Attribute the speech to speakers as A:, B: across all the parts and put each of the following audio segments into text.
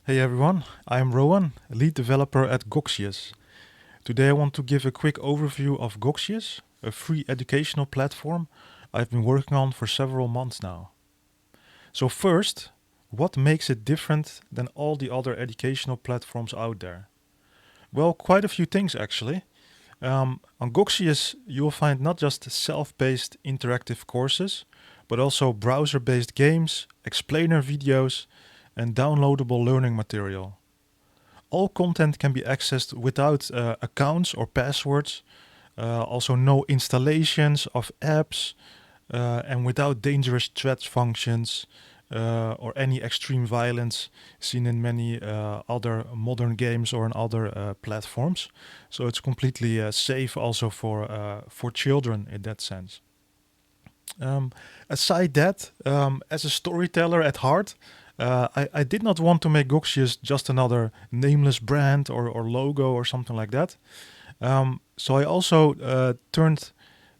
A: Hey everyone, I'm Rowan, lead developer at Goxius. Today I want to give a quick overview of Goxius, a free educational platform I've been working on for several months now. So first, what makes it different than all the other educational platforms out there? Well, quite a few things actually. On Goxius, you'll find not just self-paced interactive courses, but also browser-based games, explainer videos, and downloadable learning material. All content can be accessed without accounts or passwords, also no installations of apps, and without dangerous threat functions or any extreme violence seen in many other modern games or in other platforms. So it's completely safe also for children in that sense. Um, Aside that, as a storyteller at heart, I did not want to make Goxius just another nameless brand or logo or something like that. So I also turned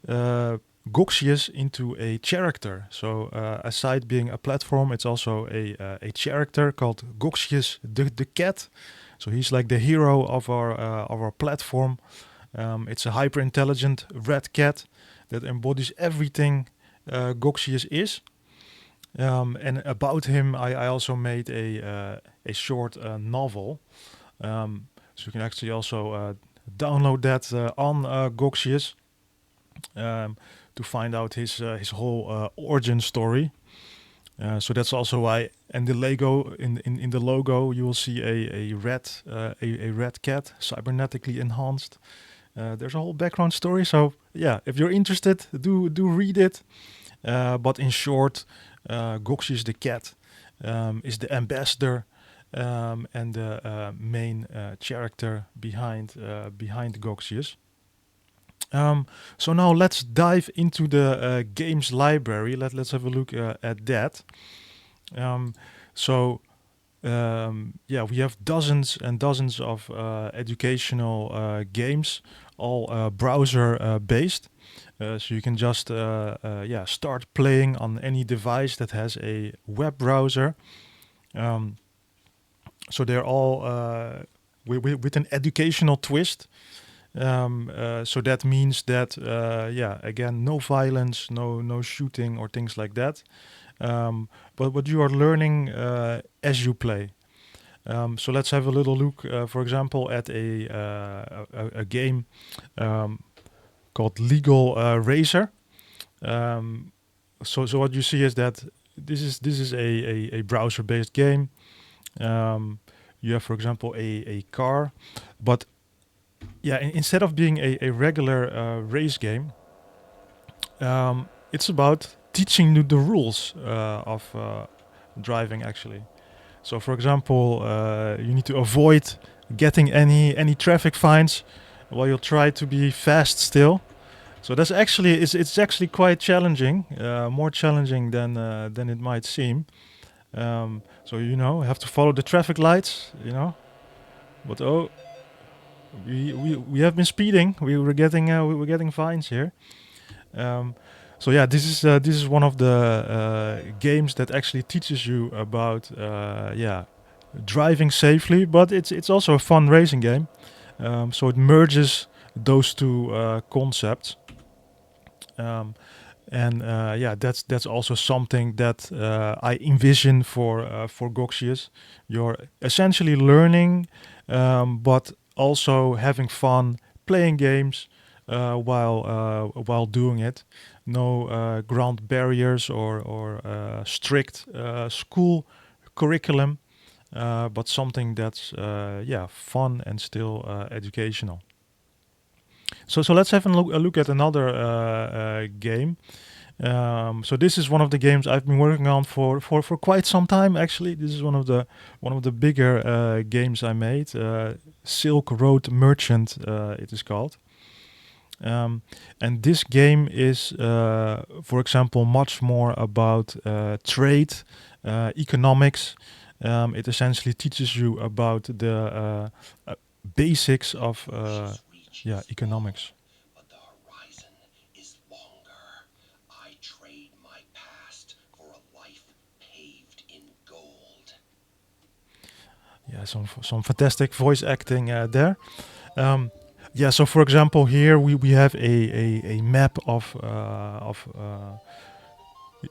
A: Goxius into a character. So aside being a platform, it's also a character called Goxius the cat. So he's like the hero of our platform. It's a hyper intelligent red cat that embodies everything Goxius is. And about him, I also made a short novel. So you can actually also download that on Goxius to find out his whole origin story. So that's also why, and the Lego in the logo, you will see a red cat, cybernetically enhanced. There's a whole background story. So yeah, if you're interested, do read it. But in short, Goxius the cat is the ambassador and the main character behind Goxius. So now let's dive into the games library. Let's have a look at that. Um, so yeah, we have dozens and dozens of educational games, all browser based. So you can just yeah, start playing on any device that has a web browser. Um, so they're all with an educational twist. So that means that yeah, again, no violence, no shooting or things like that. But you are learning as you play. So let's have a little look, for example, at a game called Legal Racer. Um, so what you see is that this is a browser-based game. Um, you have, for example, a car, but yeah, instead of being a regular race game, it's about teaching you the rules of driving actually. So, for example, you need to avoid getting any traffic fines while you try to be fast still. So that's actually it's actually quite challenging, more challenging than it might seem. So you know, have to follow the traffic lights, you know. But oh, we have been speeding. We were getting fines here. Um, so yeah, this is one of the games that actually teaches you about yeah, driving safely, but it's also a fun racing game. So it merges those two concepts. Um, and yeah, that's also something that I envision for Goxius. You're essentially learning, but also having fun, playing games while doing it. No ground barriers or strict school curriculum, but something that's yeah, fun and still educational. So let's have a look at another game. So this is one of the games I've been working on for quite some time. Actually, this is one of the bigger games I made. Silk Road Merchant, it is called. And this game is, for example, much more about trade, economics. It essentially teaches you about the basics of yeah, economics.
B: But the horizon is longer. I trade my past for a life paved in gold.
A: some fantastic voice acting there. Um, yeah, so for example, here we have a map of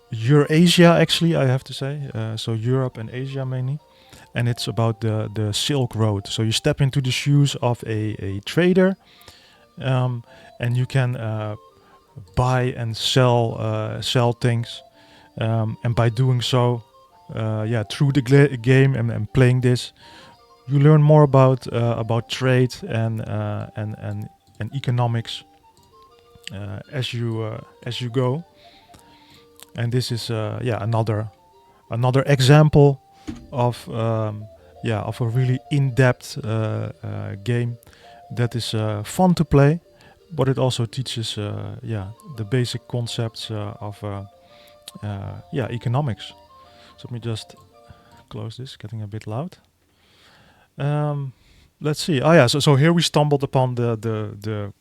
A: Eurasia. Actually, I have to say, so Europe and Asia mainly, and it's about the Silk Road. So you step into the shoes of a trader, um, and you can buy and sell things, and by doing so, yeah, through the game and playing this, you learn more about trade and economics as you go. And this is yeah, another example of yeah, of a really in-depth game that is fun to play, but it also teaches yeah, the basic concepts of yeah, economics. So let me just close this, getting a bit loud. Um, let's see. Oh yeah, so here we stumbled upon the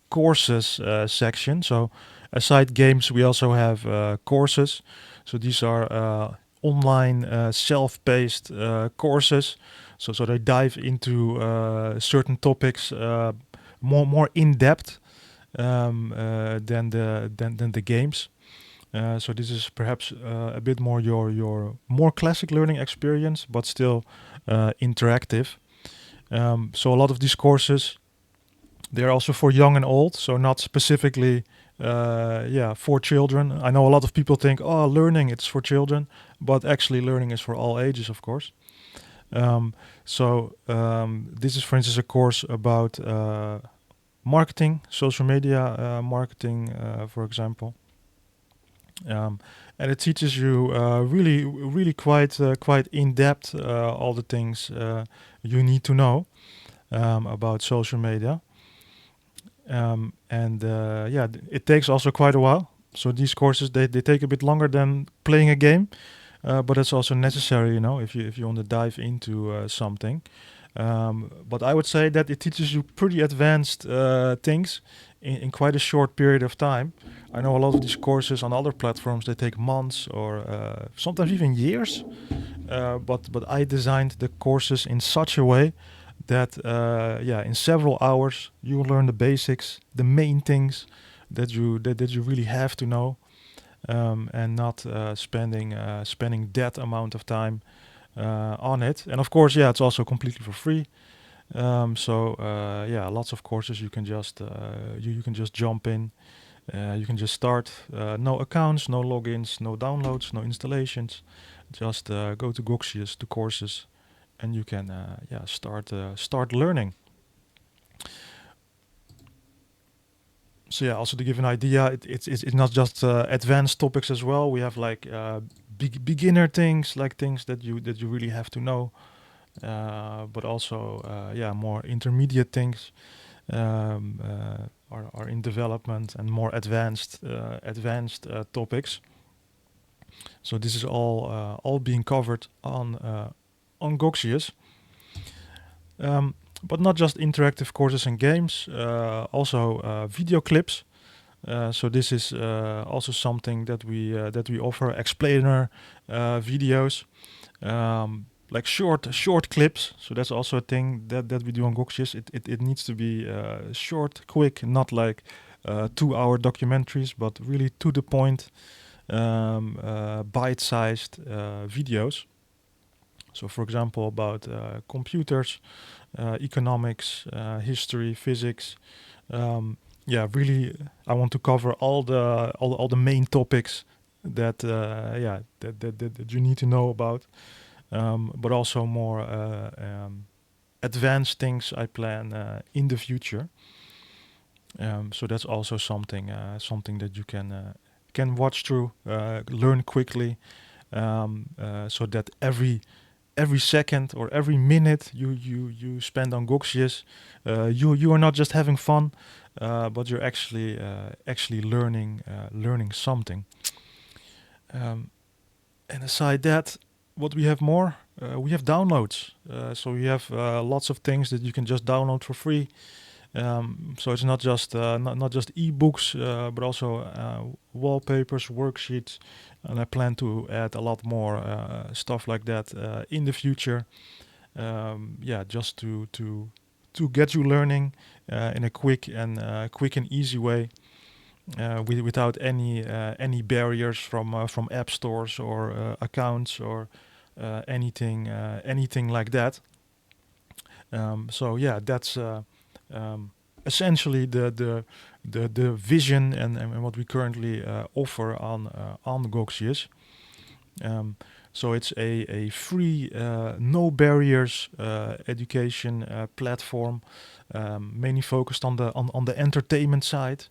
A: courses section. So aside games, we also have courses. So these are online self-paced courses. So they dive into certain topics more in depth than the games. So this is perhaps a bit more your more classic learning experience, but still interactive. So a lot of these courses, they're also for young and old, so not specifically yeah, for children. I know a lot of people think, oh, learning it's for children, but actually learning is for all ages, of course. This is, for instance, a course about marketing, social media marketing, for example. And it teaches you really quite in depth all the things you need to know about social media. Yeah, it takes also quite a while. So these courses they take a bit longer than playing a game, but it's also necessary, you know, if you want to dive into something. But I would say that it teaches you pretty advanced things in quite a short period of time. I know a lot of these courses on other platforms they take months or sometimes even years. But I designed the courses in such a way that yeah, in several hours you will learn the basics, the main things that you really have to know, and not spending that amount of time on it. And of course, yeah, it's also completely for free. Yeah, lots of courses you can just you can just jump in. You can just start. No accounts, no logins, no downloads, no installations. Just go to Goxius, to courses, and you can yeah, start learning. So yeah, also to give an idea, it's not just advanced topics as well. We have like beginner things, like things that you really have to know, but also yeah, more intermediate things are in development, and more advanced topics. So this is all being covered on Goxius. But not just interactive courses and games, also video clips. So this is also something that we offer, explainer videos, like short clips. So that's also a thing that we do on Goxius. It needs to be short, quick, not like 2-hour documentaries, but really to the point, bite-sized videos. So, for example, about computers, economics, history, physics. Yeah, really, I want to cover all the main topics that yeah, that you need to know about, but also more advanced things I plan in the future. So that's also something that you can watch through, learn quickly, so that every second or every minute you spend on Goxius, you are not just having fun, but you're actually learning something. And aside that, what we have more, we have downloads. So we have lots of things that you can just download for free. So it's not just ebooks, but also wallpapers, worksheets, and I plan to add a lot more stuff like that in the future. Yeah, just to get you learning in a quick and easy way, without any barriers from app stores or accounts or anything like that. So yeah, that's um, essentially the vision and what we currently offer on Goxius. Um, so it's a free, no barriers education platform, mainly focused on the entertainment side.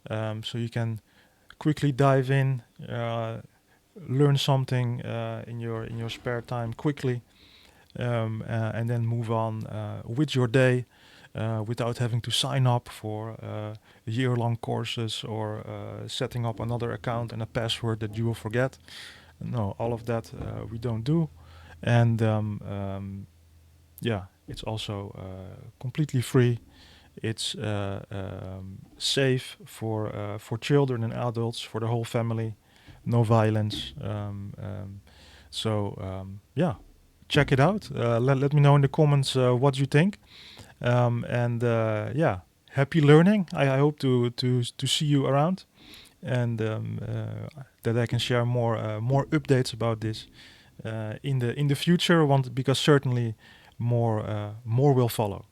A: So you can quickly dive in, learn something in your spare time quickly, and then move on with your day without having to sign up for year-long courses or setting up another account and a password that you will forget. No, all of that we don't do, and yeah, it's also completely free. It's safe for children and adults, for the whole family. No violence. Yeah, check it out. Let me know in the comments what you think. And yeah, happy learning. I hope to see you around, and that I can share more updates about this in the future. Want because certainly more will follow.